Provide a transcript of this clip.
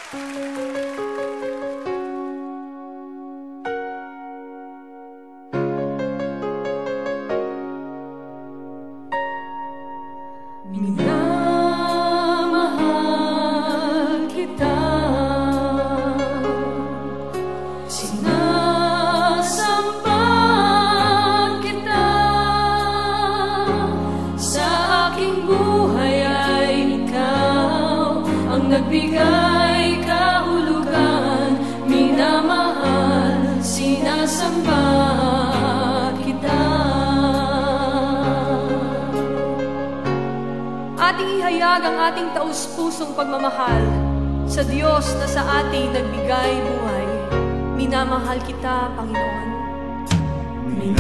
Minamahal kita, sinasamba kita, sa aking buhay ay ikaw ang nagbigay kahulugan. Minamahal, sinasamba kita. Ating ihayag ang ating taus-pusong pagmamahal sa Diyos na sa ating nagbigay buhay. Minamahal kita, Panginoon. Minamahal